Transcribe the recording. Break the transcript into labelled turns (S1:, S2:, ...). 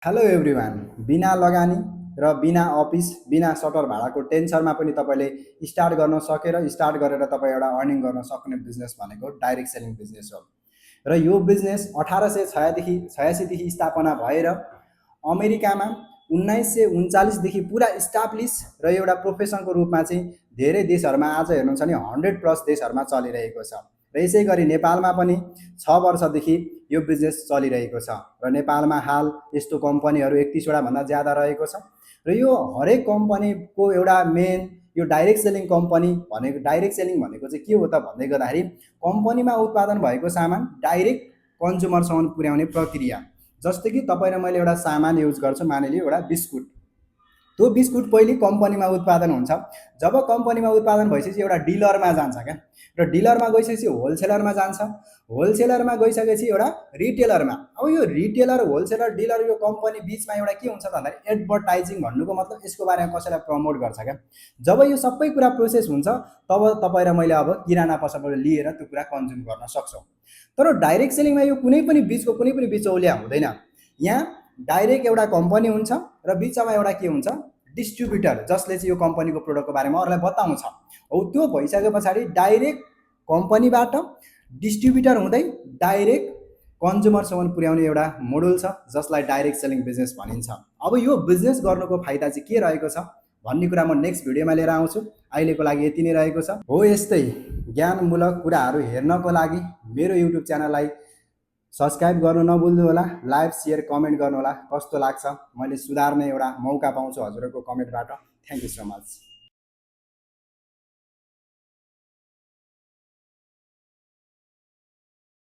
S1: Hello everyone. बिना लगानी र बिना अफिस बिना सटर भाडाको टेन्सनमा पनि तपाईँले स्टार्ट गर्न सकेर स्टार्ट गरेर तपाईँ एउटा अर्निङ गर्न सक्ने बिजनेस भनेको डाइरेक्ट सेलिङ बिजनेस हो। र यो बिजनेस 1886देखि स्थापना भएर अमेरिकामा 1939देखि पुरा इस्टाब्लिस र एउटा प्रोफेसनको रूपमा चाहिँ धेरै देशहरूमा आज हेर्नुहुन्छ भने 100+ देशहरूमा चलिरहेको छ। र यसै गरी नेपालमा पनि 6 वर्षदेखि यो बिजनेस चलिरहेको छ र नेपालमा हाल यस्तो कम्पनीहरू 31वटा भन्दा ज्यादा रहेको छ। र यो हरेक कम्पनीको एउटा मेन यो डाइरेक्ट सेलिङ कम्पनी भनेको डाइरेक्ट सेलिङ भनेको चाहिँ के हो त भन्दै गर्दाखेरि कम्पनीमा उत्पादन भएको सामान डाइरेक्ट कन्ज्युमरसम्म पुर्याउने प्रक्रिया। जस्तै कि तपाईँ र मैले एउटा सामान युज गर्छौँ, मानिलियो एउटा बिस्कुट। त्यो बिस्कुट पहिले कम्पनीमा उत्पादन हुन्छ। जब कम्पनीमा उत्पादन भइसकेपछि एउटा डिलरमा जान्छ क्या, र डिलरमा गइसकेपछि होलसेलरमा जान्छ, होलसेलरमा गइसकेपछि एउटा रिटेलरमा। अब यो रिटेलर होलसेलर डिलर यो कम्पनी बिचमा एउटा के हुन्छ त भन्दाखेरि एडभर्टाइजिङ भन्नुको मतलब यसको बारेमा कसैलाई प्रमोट गर्छ क्या। जब यो सबै कुरा प्रोसेस हुन्छ तब तपाईँ र मैले अब किराना पसलबाट लिएर त्यो कुरा कन्ज्युम गर्न सक्छौँ। तर डाइरेक्ट सेलिङमा यो कुनै पनि बिचौलिया हुँदैन। यहाँ डाइरेक्ट एउटा कम्पनी हुन्छ र बिचमा एउटा के हुन्छ, डिस्ट्रिब्युटर, जसले चाहिँ यो कम्पनीको प्रोडक्टको बारेमा अरूलाई बताउँछ। हो त्यो भइसके पछाडि डाइरेक्ट कम्पनीबाट डिस्ट्रिब्युटर हुँदै डाइरेक्ट कन्ज्युमरसम्म पुर्याउने एउटा मोडल छ, जसलाई डाइरेक्ट सेलिङ बिजनेस भनिन्छ। अब यो बिजनेस गर्नुको फाइदा चाहिँ के रहेको छ भन्ने कुरा म नेक्स्ट भिडियोमा लिएर आउँछु। अहिलेको लागि यति नै रहेको छ। हो यस्तै ज्ञानमूलक कुराहरू हेर्नको लागि मेरो युट्युब च्यानललाई सब्सक्राइब गर्नु नभुल्नु होला, लाइक शेयर कमेन्ट गर्नु होला। कस्तो लाग्छ मैले सुधार्ने एउटा मौका पाउँछु हजुरहरूको कमेन्टबाट। Thank you so much.